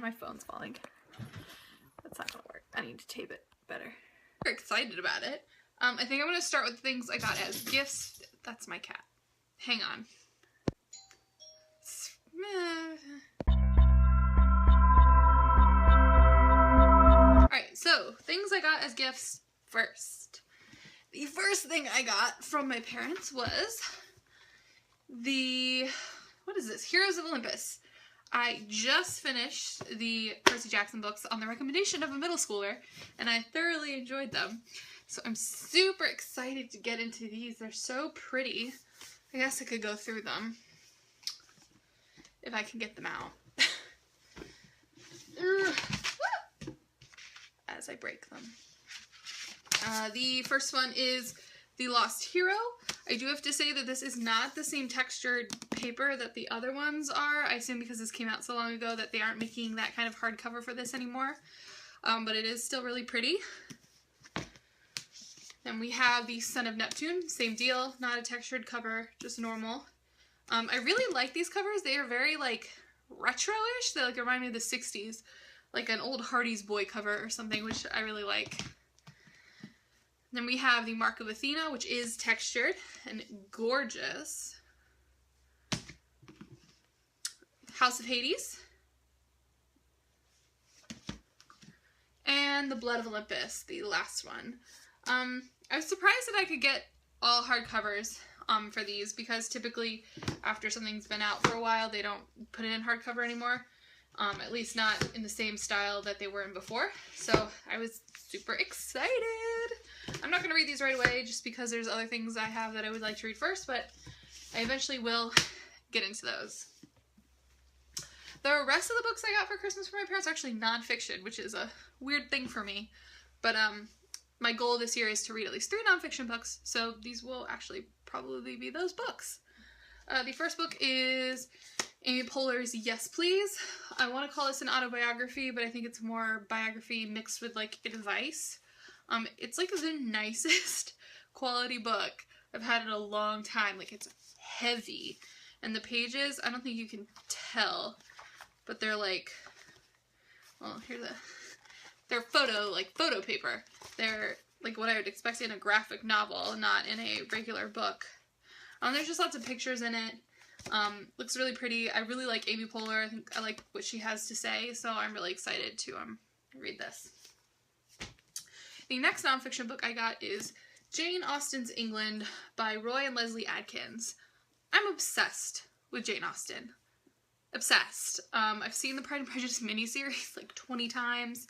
my phone's falling. That's not gonna work. I need to tape it better. I'm excited about it. I think I'm gonna start with things I got as gifts. That's my cat. Hang on. Alright, so things I got as gifts first. The first thing I got from my parents was the, what is this? Heroes of Olympus. I just finished the Percy Jackson books on the recommendation of a middle schooler, and I thoroughly enjoyed them. So I'm super excited to get into these. They're so pretty. I guess I could go through them if I can get them out. As I break them. The first one is The Lost Hero. I do have to say that this is not the same textured paper that the other ones are. I assume because this came out so long ago that they aren't making that kind of hardcover for this anymore. But it is still really pretty. Then we have The Son of Neptune. Same deal. Not a textured cover, just normal. I really like these covers. They are very, like, retro-ish. They, like, remind me of the 60s. Like an old Hardy's Boy cover or something, which I really like. Then we have the Mark of Athena, which is textured and gorgeous. House of Hades. And The Blood of Olympus, the last one. I was surprised that I could get all hardcovers for these, because typically after something's been out for a while, they don't put it in hardcover anymore. At least not in the same style that they were in before. So I was super excited. I'm not going to read these right away just because there's other things I have that I would like to read first, but I eventually will get into those. The rest of the books I got for Christmas from my parents are actually nonfiction, which is a weird thing for me. But my goal this year is to read at least 3 nonfiction books, so these will actually probably be those books. The first book is Amy Poehler's Yes Please. I want to call this an autobiography, but I think it's more biography mixed with, like, advice. It's, like, the nicest quality book I've had in a long time. Like, it's heavy. And the pages, I don't think you can tell, but they're, like, well, they're photo paper. They're, like, what I would expect in a graphic novel, not in a regular book. There's just lots of pictures in it. Looks really pretty. I really like Amy Poehler. I think I like what she has to say, so I'm really excited to read this. The next nonfiction book I got is Jane Austen's England by Roy and Leslie Adkins. I'm obsessed with Jane Austen. Obsessed. I've seen the Pride and Prejudice miniseries like 20 times.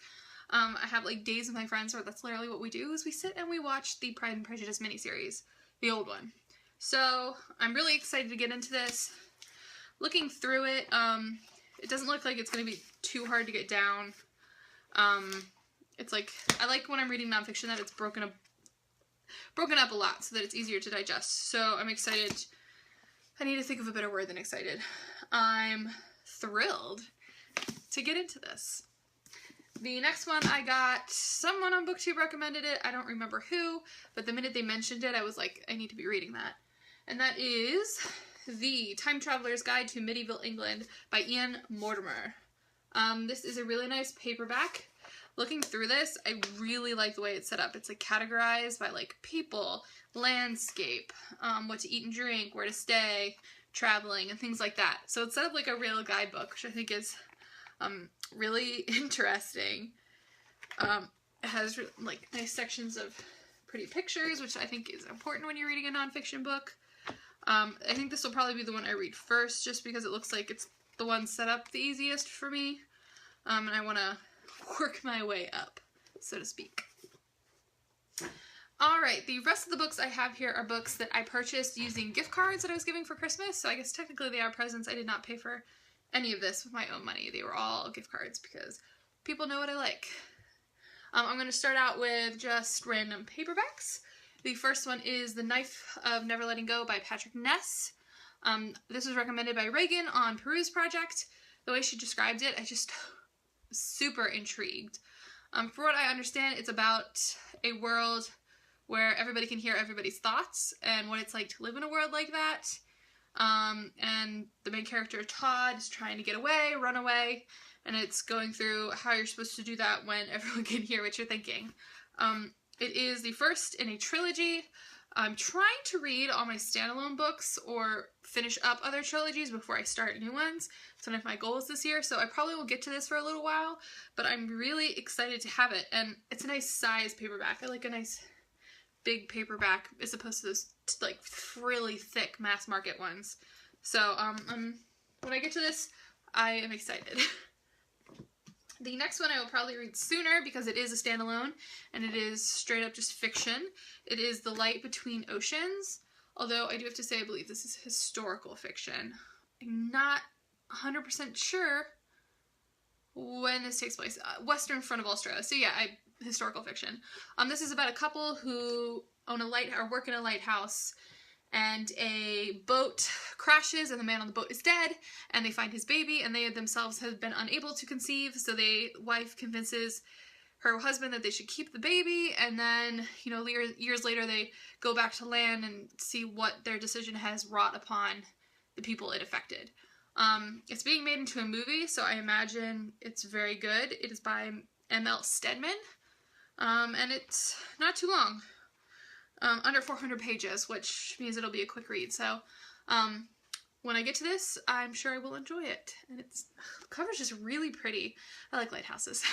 I have like days with my friends where that's literally what we do, is we sit and we watch the Pride and Prejudice miniseries, the old one. So I'm really excited to get into this. Looking through it, it doesn't look like it's going to be too hard to get down. It's like, I like when I'm reading nonfiction that it's broken up a lot so that it's easier to digest. So I'm excited. I need to think of a better word than excited. I'm thrilled to get into this. The next one I got, someone on BookTube recommended it. I don't remember who, but the minute they mentioned it, I was like, I need to be reading that. And that is The Time Traveler's Guide to Medieval England by Ian Mortimer. This is a really nice paperback. Looking through this, I really like the way it's set up. It's like categorized by like people, landscape, what to eat and drink, where to stay, traveling, and things like that. So it's set up like a real guidebook, which I think is really interesting. It has like nice sections of pretty pictures, which I think is important when you're reading a nonfiction book. I think this will probably be the one I read first, just because it looks like it's the one set up the easiest for me. And I want to work my way up, so to speak. Alright, the rest of the books I have here are books that I purchased using gift cards that I was giving for Christmas, so I guess technically they are presents. I did not pay for any of this with my own money. They were all gift cards because people know what I like. I'm going to start out with just random paperbacks. The first one is The Knife of Never Letting Go by Patrick Ness. This was recommended by Reagan on Peruse Project. The way she described it, I just was super intrigued. For what I understand, it's about a world where everybody can hear everybody's thoughts and what it's like to live in a world like that. And the main character, Todd, is trying to get away, run away, and it's going through how you're supposed to do that when everyone can hear what you're thinking. It is the first in a trilogy. I'm trying to read all my standalone books or finish up other trilogies before I start new ones. It's one of my goals this year, so I probably will get to this for a little while, but I'm really excited to have it, and it's a nice size paperback. I like a nice big paperback as opposed to those like really thick mass market ones. So when I get to this, I am excited. The next one I will probably read sooner because it is a standalone and it is straight up just fiction. It is The Light Between Oceans, although I do have to say I believe this is historical fiction. I'm not 100% sure when this takes place. Western front of Australia. So yeah, historical fiction. This is about a couple who own or work in a lighthouse, and a boat crashes and the man on the boat is dead, and they find his baby, and they themselves have been unable to conceive, so the wife convinces her husband that they should keep the baby, and then, you know, years later they go back to land and see what their decision has wrought upon the people it affected. It's being made into a movie, so I imagine it's very good. It is by M.L. Stedman, and it's not too long. Under 400 pages, which means it'll be a quick read. So, when I get to this, I'm sure I will enjoy it. And the cover's just really pretty. I like lighthouses.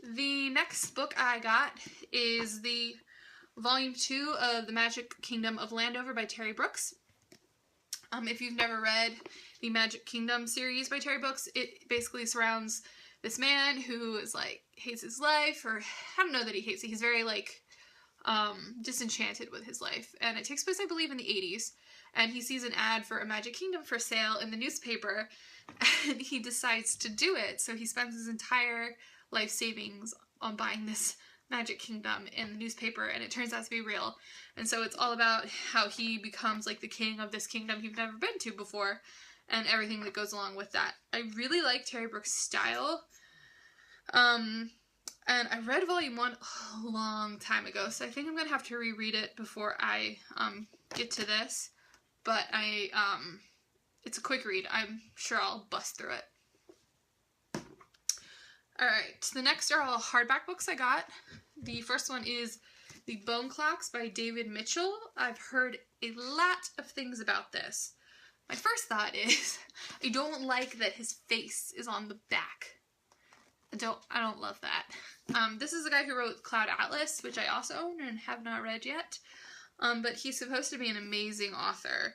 The next book I got is the Volume 2 of The Magic Kingdom of Landover by Terry Brooks. If you've never read the Magic Kingdom series by Terry Brooks, it basically surrounds this man who is like, hates his life, or I don't know that he hates it. He's very like, disenchanted with his life, and it takes place, I believe, in the 80s, and he sees an ad for a Magic Kingdom for sale in the newspaper, and he decides to do it, so he spends his entire life savings on buying this Magic Kingdom in the newspaper, and it turns out to be real, and so it's all about how he becomes like the king of this kingdom he's never been to before, and everything that goes along with that. I really like Terry Brooks' style, and I read Volume 1 a long time ago, so I think I'm going to have to reread it before I get to this. But it's a quick read. I'm sure I'll bust through it. Alright, the next are all hardback books I got. The first one is The Bone Clocks by David Mitchell. I've heard a lot of things about this. My first thought is, I don't like that his face is on the back. I don't love that. This is the guy who wrote Cloud Atlas, which I also own and have not read yet. But he's supposed to be an amazing author.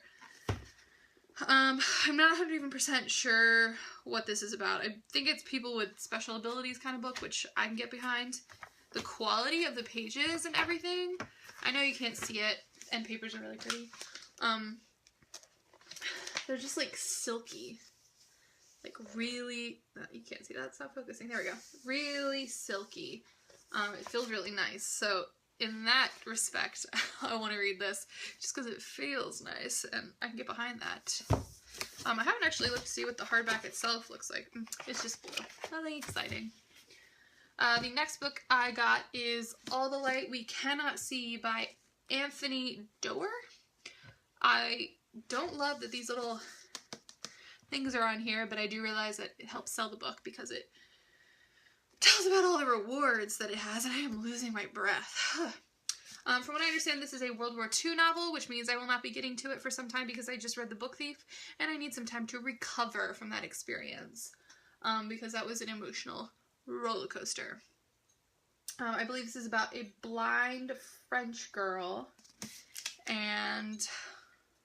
I'm not 100% sure what this is about. I think it's people with special abilities kind of book, which I can get behind. The quality of the pages and everything, I know you can't see it, and papers are really pretty. They're just like silky. Like really, you can't see that, stop focusing, there we go. Really silky. It feels really nice. So in that respect, I want to read this just because it feels nice and I can get behind that. I haven't actually looked to see what the hardback itself looks like. It's just blue. Nothing exciting. The next book I got is All the Light We Cannot See by Anthony Doerr. I don't love that these little things are on here, but I do realize that it helps sell the book because it tells about all the rewards that it has, and I am losing my breath. From what I understand, this is a World War II novel, which means I will not be getting to it for some time because I just read The Book Thief, and I need some time to recover from that experience, because that was an emotional roller coaster. I believe this is about a blind French girl, and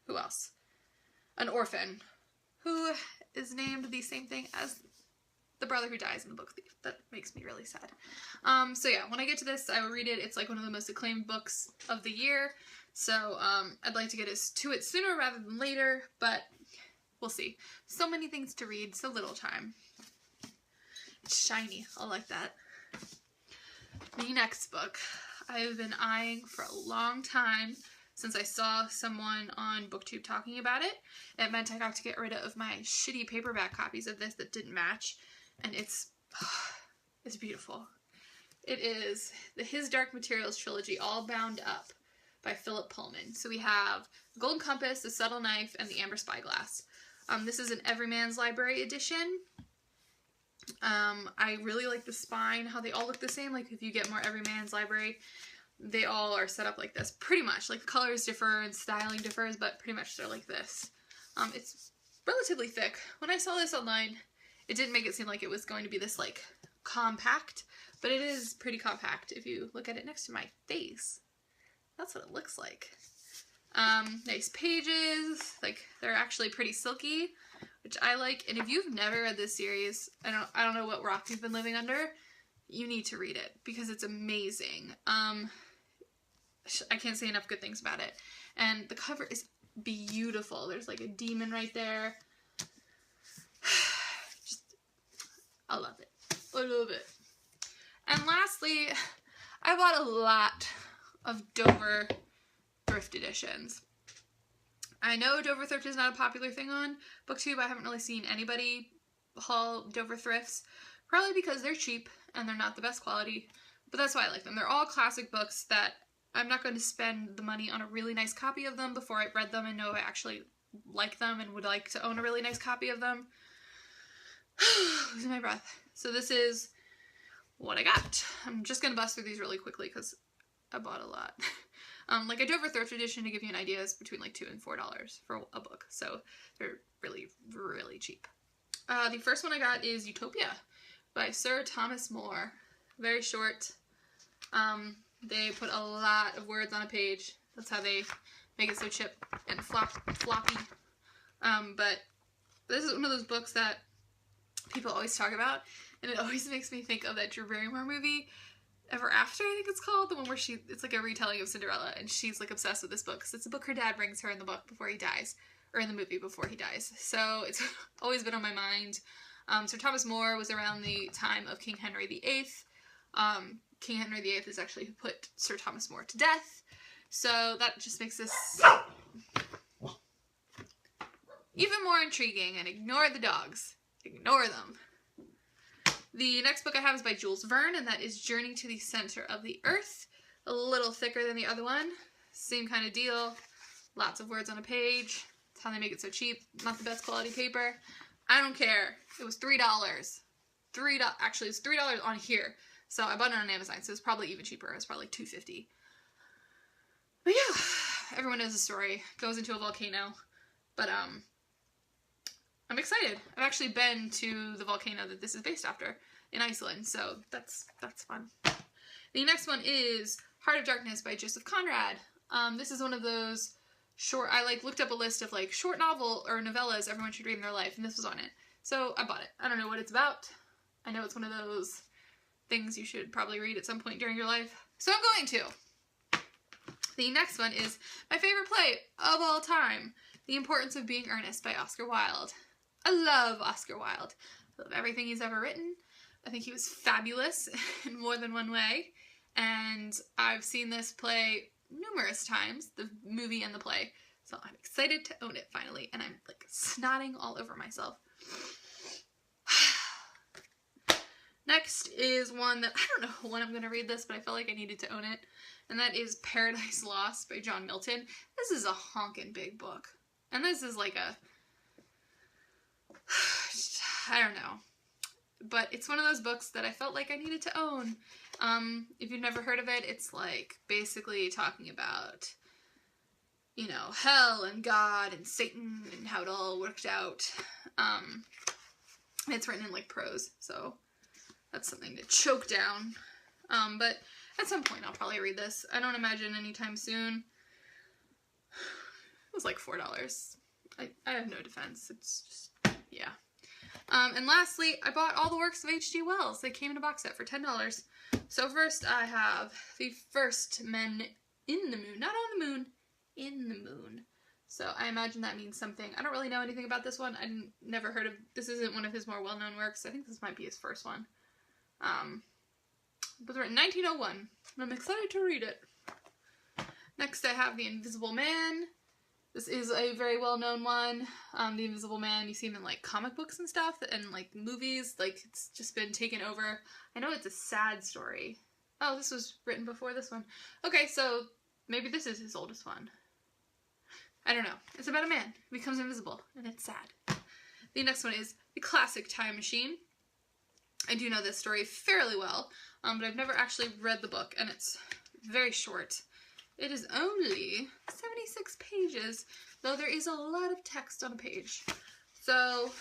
who else? An orphan, who is named the same thing as the brother who dies in The Book Thief. That makes me really sad. So yeah, when I get to this, I will read it. It's like one of the most acclaimed books of the year. So I'd like to get to it sooner rather than later, but we'll see. So many things to read, so little time. It's shiny. I like that. The next book I've been eyeing for a long time. Since I saw someone on BookTube talking about it, it meant I got to get rid of my shitty paperback copies of this that didn't match, and it's beautiful. It is the His Dark Materials trilogy, all bound up, by Philip Pullman. So we have The Golden Compass, The Subtle Knife, and The Amber Spyglass. This is an Everyman's Library edition, I really like the spine, how they all look the same. Like if you get more Everyman's Library, they all are set up like this, pretty much. Like the colors differ and styling differs, but pretty much they're like this. It's relatively thick. When I saw this online, it didn't make it seem like it was going to be this like compact, but it is pretty compact if you look at it next to my face. That's what it looks like. Nice pages, like they're actually pretty silky, which I like. And if you've never read this series, I don't know what rock you've been living under, you need to read it because it's amazing. I can't say enough good things about it. And the cover is beautiful. There's like a demon right there. I love it. I love it. And lastly, I bought a lot of Dover thrift editions. I know Dover thrift is not a popular thing on BookTube. I haven't really seen anybody haul Dover thrifts, probably because they're cheap and they're not the best quality, but that's why I like them. They're all classic books that I'm not going to spend the money on a really nice copy of them before I've read them and know I actually like them and would like to own a really nice copy of them. Losing my breath. So this is what I got. I'm just going to bust through these really quickly because I bought a lot. Like a Dover thrift edition, to give you an idea, is between like $2 and $4 for a book. So they're really, really cheap. The first one I got is Utopia by Sir Thomas More. Very short. They put a lot of words on a page. That's how they make it so chip and floppy. But this is one of those books that people always talk about, and it always makes me think of that Drew Barrymore movie, Ever After, I think it's called, the one where it's like a retelling of Cinderella, and she's like obsessed with this book because it's a book her dad brings her in the book before he dies, or in the movie before he dies. So it's always been on my mind. Sir Thomas More was around the time of King Henry VIII. King Henry VIII is actually who put Sir Thomas More to death. So that just makes this even more intriguing. And ignore the dogs. Ignore them. The next book I have is by Jules Verne, and that is Journey to the Center of the Earth. A little thicker than the other one. Same kind of deal. Lots of words on a page. That's how they make it so cheap. Not the best quality paper. I don't care. It was $3. Actually, it's $3 on here. So I bought it on Amazon, so it's probably even cheaper. It's probably $2.50. But yeah, everyone knows the story. Goes into a volcano. But I'm excited. I've actually been to the volcano that this is based after in Iceland, so that's fun. The next one is Heart of Darkness by Joseph Conrad. This is one of those short, I looked up a list of like short novel or novellas everyone should read in their life, and this was on it. So I bought it. I don't know what it's about. I know it's one of those things you should probably read at some point during your life, so I'm going to. The next one is my favorite play of all time, The Importance of Being Earnest by Oscar Wilde. I love Oscar Wilde. I love everything he's ever written. I think he was fabulous in more than one way. And I've seen this play numerous times, the movie and the play. So I'm excited to own it finally. And I'm like snotting all over myself. Next is one that, I don't know when I'm going to read this, but I felt like I needed to own it. And that is Paradise Lost by John Milton. This is a honkin' big book. And this is like a, I don't know, but it's one of those books that I felt like I needed to own. If you've never heard of it, it's like basically talking about, you know, hell and God and Satan and how it all worked out. It's written in like prose, so that's something to choke down. But at some point I'll probably read this. I don't imagine anytime soon. It was like $4. I have no defense. It's just, yeah. And lastly, I bought all the works of H.G. Wells. They came in a box set for $10. So first I have The First Men in the Moon. Not on the moon, in the moon. So I imagine that means something. I don't really know anything about this one. I never heard of, this isn't one of his more well-known works. I think this might be his first one. But it's written in 1901, and I'm excited to read it. Next I have The Invisible Man. This is a very well-known one. The Invisible Man, you see him in like comic books and stuff, and like movies, like it's just been taken over. I know it's a sad story. Oh, this was written before this one. Okay, so maybe this is his oldest one. I don't know. It's about a man who becomes invisible, and it's sad. The next one is The Classic Time Machine. I do know this story fairly well, but I've never actually read the book, and it's very short. It is only 76 pages, though there is a lot of text on a page. So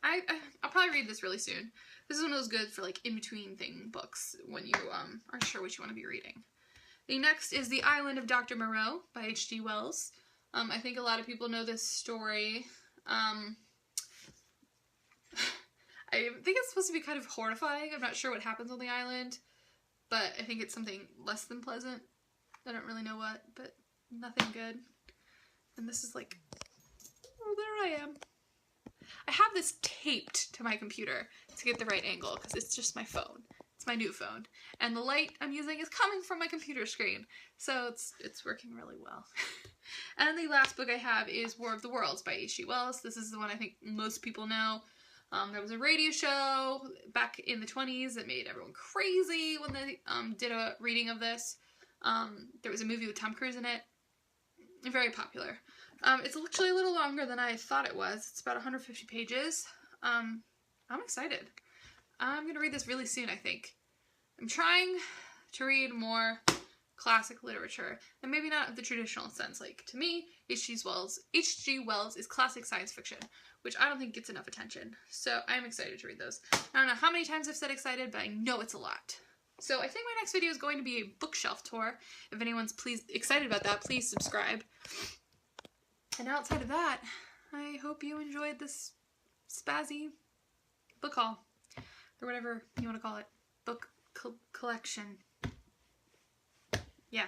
I'll probably read this really soon. This is one of those good for like in-between thing books when you aren't sure what you want to be reading. The next is The Island of Dr. Moreau by H.G. Wells. I think a lot of people know this story. I think it's supposed to be kind of horrifying. I'm not sure what happens on the island, but I think it's something less than pleasant. I don't really know what, but nothing good. And this is like, oh, there I am. I have this taped to my computer to get the right angle because it's just my phone. It's my new phone. And the light I'm using is coming from my computer screen. So it's working really well. And the last book I have is War of the Worlds by H.G. Wells. This is the one I think most people know. There was a radio show back in the 20s that made everyone crazy when they did a reading of this. There was a movie with Tom Cruise in it. Very popular. It's actually a little longer than I thought it was. It's about 150 pages. I'm excited. I'm going to read this really soon, I think. I'm trying to read more classic literature, and maybe not the traditional sense. Like, to me, H.G. Wells is classic science fiction, which I don't think gets enough attention. So I'm excited to read those. I don't know how many times I've said excited, but I know it's a lot. So I think my next video is going to be a bookshelf tour. If anyone's excited about that, please subscribe. And outside of that, I hope you enjoyed this spazzy book haul, or whatever you want to call it. Book collection. Yeah.